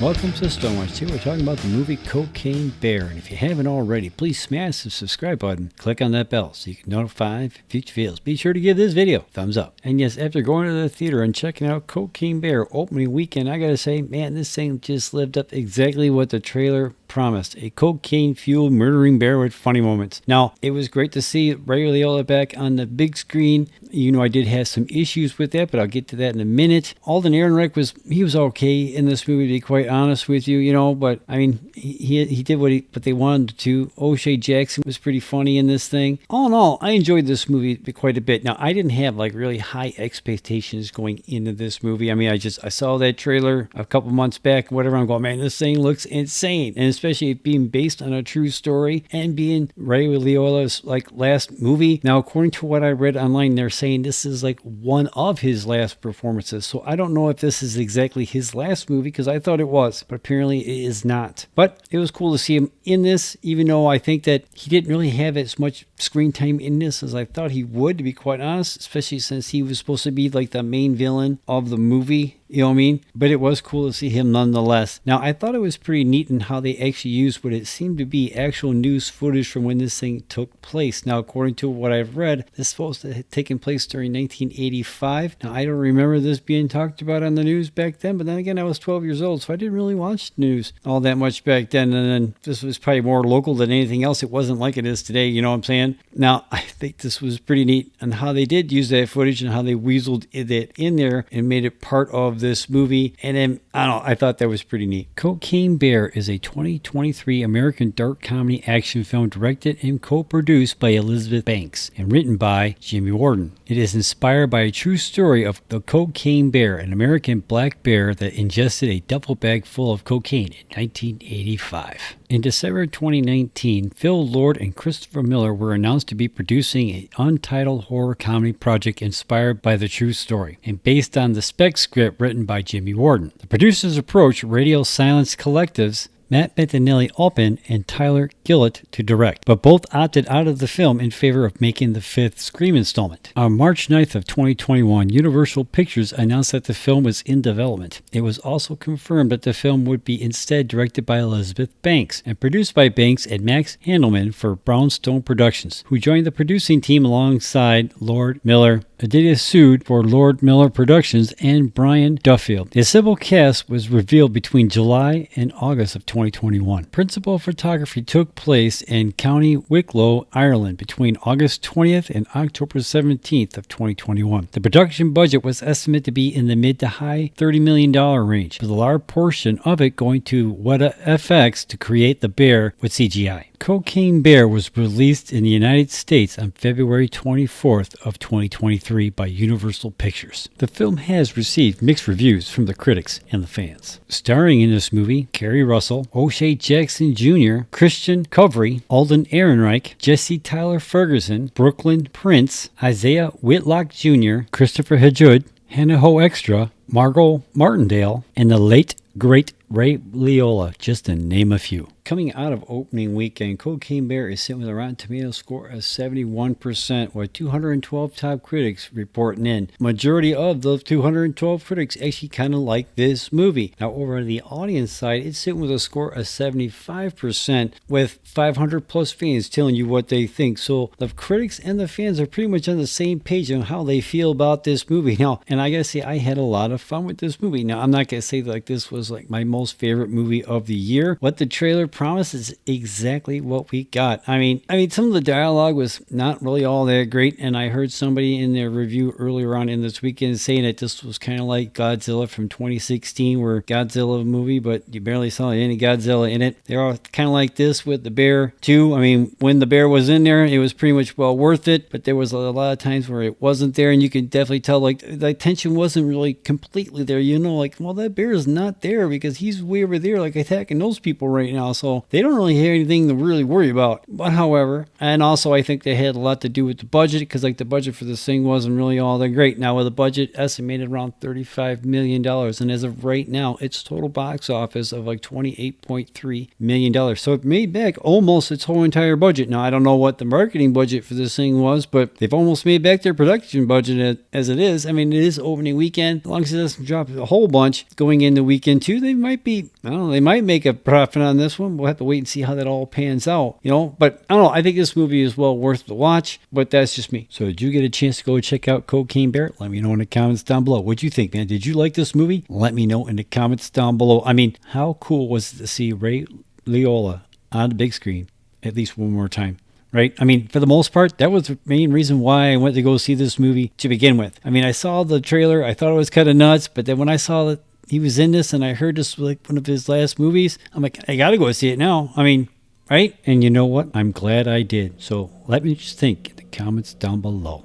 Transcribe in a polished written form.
Welcome to Stonewatch. Today we're talking about the movie Cocaine Bear, and if you haven't already, please smash the subscribe button, click on that bell so you can notify future videos. Be sure to give this video a thumbs up. And yes, after going to the theater and checking out Cocaine Bear opening weekend, I gotta say, man, this thing just lived up exactly what the trailer promised. A cocaine-fueled murdering bear with funny moments. Now, it was great to see Ray Liotta back on the big screen. You know, I did have some issues with that, but I'll get to that in a minute. Alden Ehrenreich was okay in this movie, to be quite honest with you, you know, but I mean, he did what they wanted to. O'Shea Jackson was pretty funny in this thing. All in all, I enjoyed this movie quite a bit. Now, I didn't have like really high expectations going into this movie. I mean, I saw that trailer a couple months back, whatever. I'm going, man, this thing looks insane. And especially it being based on a true story and being Ray Liotta's like last movie. Now, according to what I read online, they're saying this is like one of his last performances. So I don't know if this is exactly his last movie, because I thought it was, but apparently it is not. But it was cool to see him in this, even though I think that he didn't really have as much screen time in this as I thought he would, to be quite honest, especially since he was supposed to be like the main villain of the movie. You know what I mean? But it was cool to see him nonetheless. Now, I thought it was pretty neat in how they actually used what it seemed to be actual news footage from when this thing took place. Now, according to what I've read, this is supposed to have taken place during 1985. Now, I don't remember this being talked about on the news back then, but then again, I was 12 years old, so I didn't really watch the news all that much back then. And then this was probably more local than anything else. It wasn't like it is today, you know what I'm saying? Now, I think this was pretty neat on how they did use that footage and how they weaseled it in there and made it part of this movie. And then, I don't know, I thought that was pretty neat. Cocaine Bear is a 2023 American dark comedy action film directed and co-produced by Elizabeth Banks and written by Jimmy Warden. It is inspired by a true story of the Cocaine Bear, an American black bear that ingested a duffel bag full of cocaine in 1985. In December 2019, Phil Lord and Christopher Miller were announced to be producing an untitled horror comedy project inspired by the true story and based on the spec script written by Jimmy Warden. The producers approached Radio Silence Collective's Matt Bettinelli-Olpin and Tyler Gillett to direct, but both opted out of the film in favor of making the fifth Scream installment. On March 9th of 2021, Universal Pictures announced that the film was in development. It was also confirmed that the film would be instead directed by Elizabeth Banks and produced by Banks and Max Handelman for Brownstone Productions, who joined the producing team alongside Lord Miller, Aditya Sood for Lord Miller Productions, and Brian Duffield. The assembled cast was revealed between July and August of 2021. Principal photography took place in County Wicklow, Ireland between August 20th and October 17th of 2021. The production budget was estimated to be in the mid to high $30 million range, with a large portion of it going to Weta FX to create the bear with CGI. Cocaine Bear was released in the United States on February 24th of 2023 by Universal Pictures. The film has received mixed reviews from the critics and the fans. Starring in this movie, Kerry Russell, O'Shea Jackson Jr., Christian Covey, Alden Ehrenreich, Jesse Tyler Ferguson, Brooklyn Prince, Isaiah Whitlock Jr., Christopher Hedjud, Hannah Ho Extra, Margot Martindale, and the late great Ray Liotta, just to name a few. Coming out of opening weekend, Cocaine Bear is sitting with a Rotten Tomatoes score of 71%, with 212 top critics reporting in. Majority of those 212 critics actually kind of like this movie. Now, over on the audience side, it's sitting with a score of 75%, with 500 plus fans telling you what they think. So the critics and the fans are pretty much on the same page on how they feel about this movie. Now, and I gotta say, I had a lot of fun with this movie. Now, I'm not gonna say like this was like my most favorite movie of the year. What the trailer promises exactly what we got. I mean, some of the dialogue was not really all that great, and I heard somebody in their review earlier on in this weekend saying that this was kind of like Godzilla from 2016, where Godzilla movie, but you barely saw any Godzilla in it. They're all kind of like this with the bear too. I mean, when the bear was in there, it was pretty much well worth it, but there was a lot of times where it wasn't there, and you could definitely tell like the tension wasn't really completely there. You know, like, well, that bear is not there because he's way over there, like attacking those people right now. So they don't really have anything to really worry about. But however, and also I think they had a lot to do with the budget, because like the budget for this thing wasn't really all that great. Now, with a budget estimated around $35 million, and as of right now, its total box office of like $28.3 million. So it made back almost its whole entire budget. Now, I don't know what the marketing budget for this thing was, but they've almost made back their production budget as it is. I mean, it is opening weekend. As long as it doesn't drop a whole bunch going into weekend two, they might might be, I don't know, they might make a profit on this one. We'll have to wait and see how that all pans out, you know. But I don't know, I think this movie is well worth the watch, but that's just me. So did you get a chance to go check out Cocaine Bear? Let me know in the comments down below. What'd you think, man? Did you like this movie? Let me know in the comments down below. I mean, how cool was it to see Ray Liotta on the big screen at least one more time? Right? I mean, for the most part, that was the main reason why I went to go see this movie to begin with. I mean, I saw the trailer. I thought it was kind of nuts. But then when I saw that he was in this and I heard this was like one of his last movies, I'm like, I got to go see it now. I mean, right? And you know what? I'm glad I did. So let me just think in the comments down below.